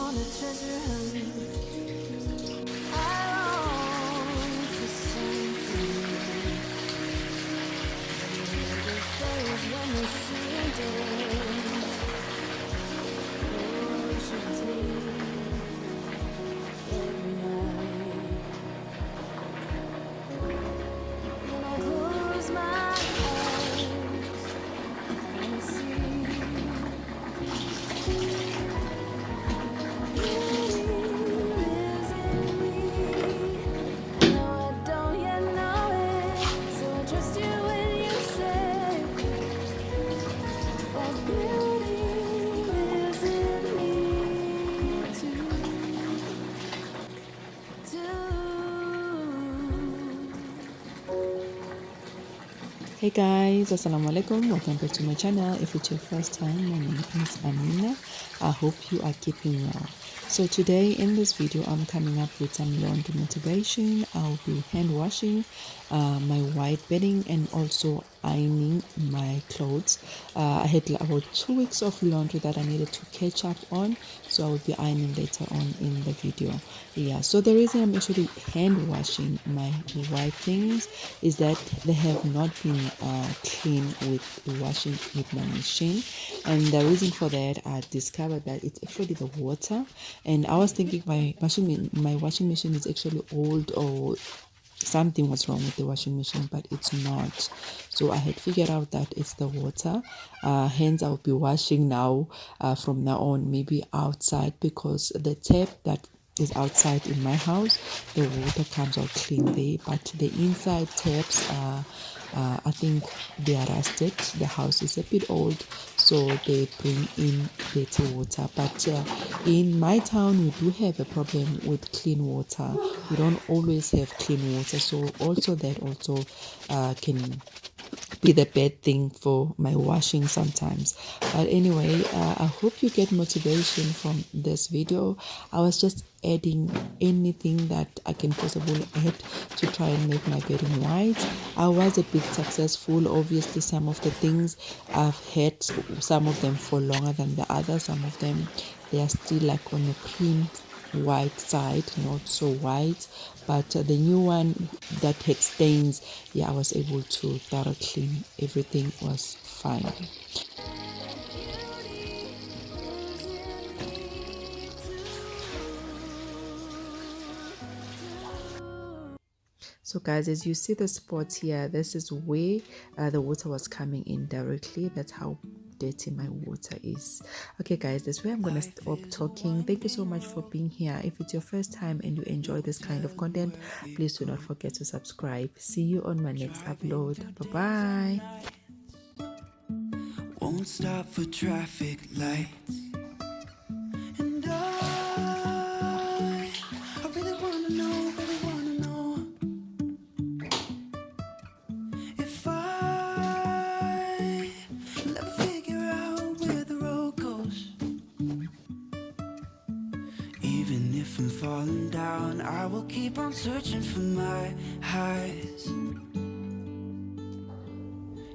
on a treasure hunt. I long for something. The fairies when they seem dead. Oh, she was me every night. When I close my eyes, I see beauty lives in me. I know I don't yet know it, so I trust you when you say that beauty lives in me too. Hey guys, assalamu alaikum, welcome back to my channel. If it's your first time, my name is Amina. I hope you are keeping well. So today in this video I'm coming up with some laundry motivation. I'll be hand washing my white bedding and also ironing my clothes. I had about 2 weeks of laundry that I needed to catch up on, so I will be ironing later on in the video. Yeah, so the reason I'm actually hand washing my white things is that they have not been clean with washing with my machine, and the reason for that, I discovered that it's actually the water. And I was thinking my washing machine is actually old, or something was wrong with the washing machine, but it's not. So I had figured out that it's the water. Hence I'll be washing now, from now on, maybe outside, because the tap that is outside in my house, the water comes out clean there, but the inside taps I think they are rusted. The house is a bit old, so they bring in better water. But in my town, we do have a problem with clean water. We don't always have clean water, so also that also can be the bad thing for my washing sometimes. But anyway, I hope you get motivation from this video. I was just adding anything that I can possibly add to try and make my bedding white. I was a bit successful. Obviously, some of the things I've had, some of them for longer than the others. Some of them, they are still like on the cream white side, not so white. But the new one that had stains, yeah, I was able to thorough clean. Everything was fine. So guys, as you see the spots here, this is where the water was coming in directly. That's how dirty my water is. Okay guys, that's where I'm gonna stop talking. Thank you so much for being here. If it's your first time and you enjoy this kind of content, please do not forget to subscribe. See you on my next upload. Bye bye. Won't stop for traffic lights. And I really wanna know if I never figure out where the road goes. Even if I'm falling down, I will keep on searching for my highs.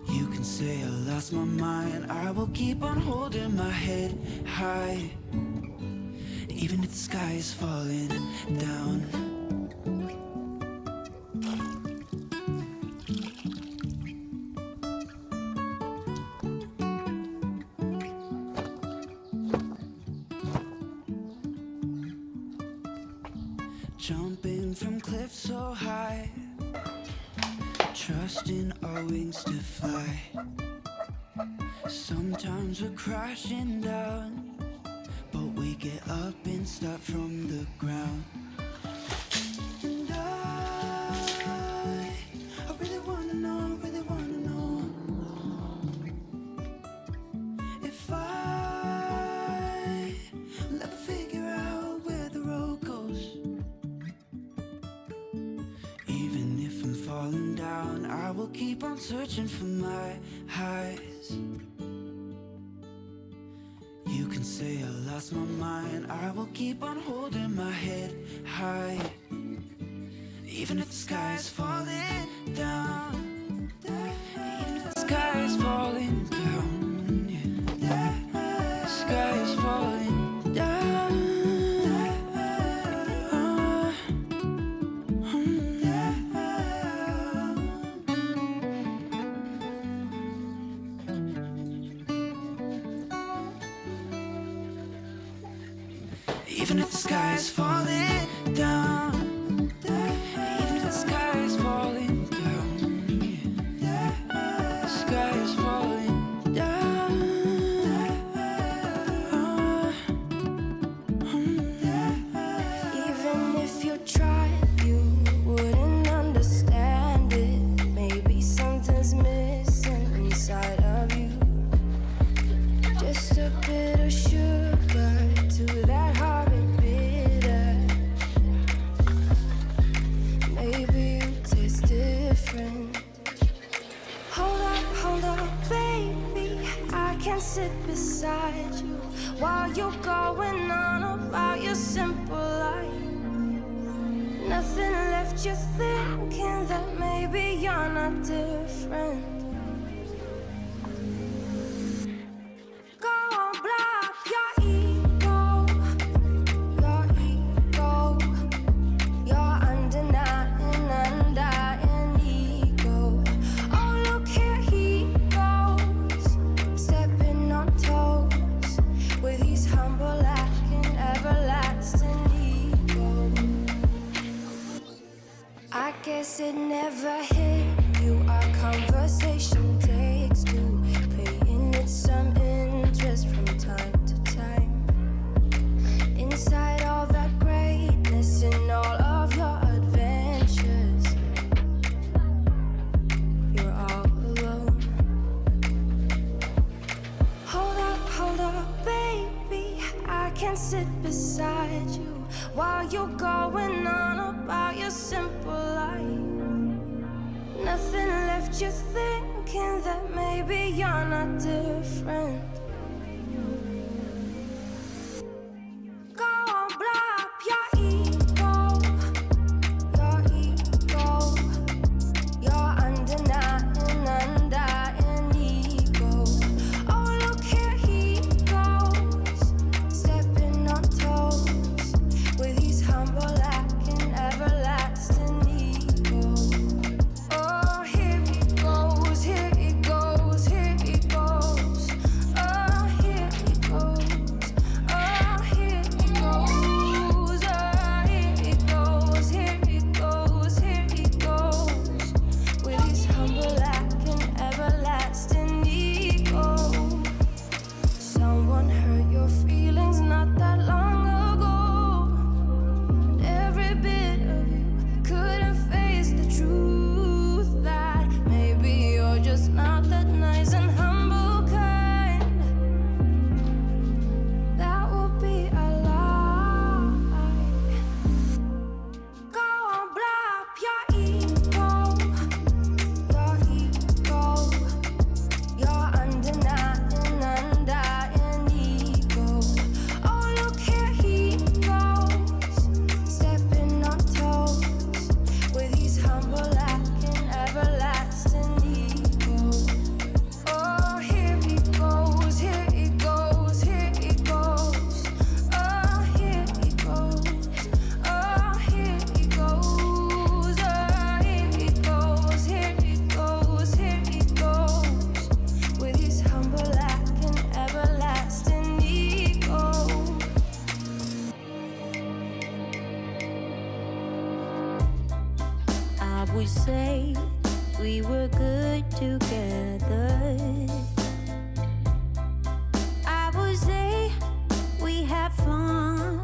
You can say I lost my mind, I will keep on holding my head high. Even if the sky is falling down. Jumping from cliffs so high, trusting our wings to fly. Sometimes we're crashing down, but we get up and start from the ground. And I really wanna know if I never figure out where the road goes. Even if I'm falling down, I will keep on searching for my highs. You can say I lost my mind, I will keep on holding my head high. Even if the sky is falling down, even if the sky is falling down, yeah. The sky is falling down. Even if the sky is falling down, even if the sky is falling down, the sky is falling down. Even if you tried, you wouldn't understand it. Maybe something's missing inside of you. Just a bit of sugar to that horrid bitter. Maybe you taste different. Hold up, baby. I can sit beside you while you're going on about your simple life. Nothing left you thinking that maybe you're not different. Go on, blow up your ego, your undying ego. Oh, look here he goes, stepping on toes with his humble acting, everlasting ego. I guess it never hit you. Our conversation takes two, paying it some interest from time to time. Inside all that greatness and all of your adventures, you're all alone. Hold up, baby. I can sit beside you while you're going on about your simple life. Nothing left you thinking that maybe you're not different. Go on, blow up your ego, your undying ego. Oh, look here he goes, stepping on toes with his humble acting, everlasting ego. Oh, here he goes, here he goes, here he goes. Oh, here he goes, oh, here he goes, oh, here he goes, here he goes, here he goes. With his humble acting, everlasting ego. Someone hurt your feelings not that long ago, and every bit of you couldn't face the truth that maybe you're just not that nice and humble kind. That would be a lie. Go on, blow up your ego, your undying ego. Oh, look here he goes, stepping on toes with his humble acting, everlasting ego. Oh, here he goes, here he goes, here he goes. Oh, here he goes, oh, here he goes, oh, here he goes, here he goes, here he goes. With his humble acting, everlasting ego. I would say we were good together. I would say we had fun,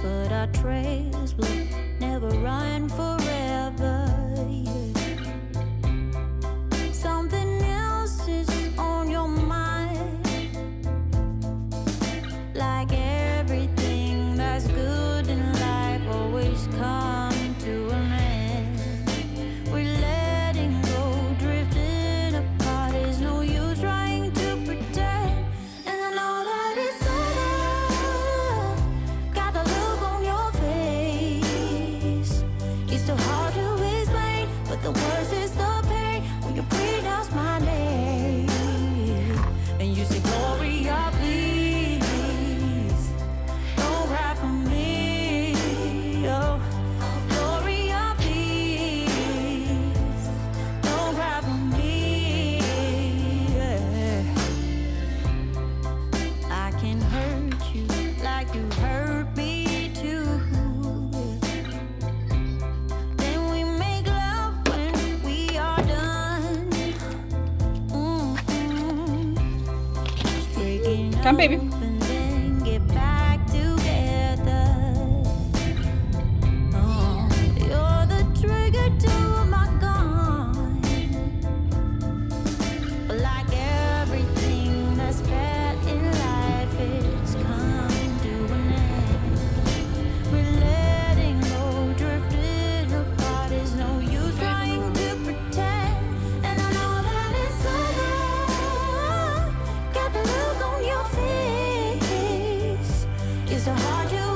but our trails will never run forever. Something else is on your mind, like everything that's good in life always come to an end. We're letting go, drifting apart. There's no use trying to pretend. And I know that it's over. Got the look on your face. Come, baby. and then get back together. Oh, you're the trigger to my gun. But like everything that's bad in life, it's come to an end. We're letting go, drifting apart. There's no use trying to pretend. And I know that it's over. Got the look on your face. It's so hard to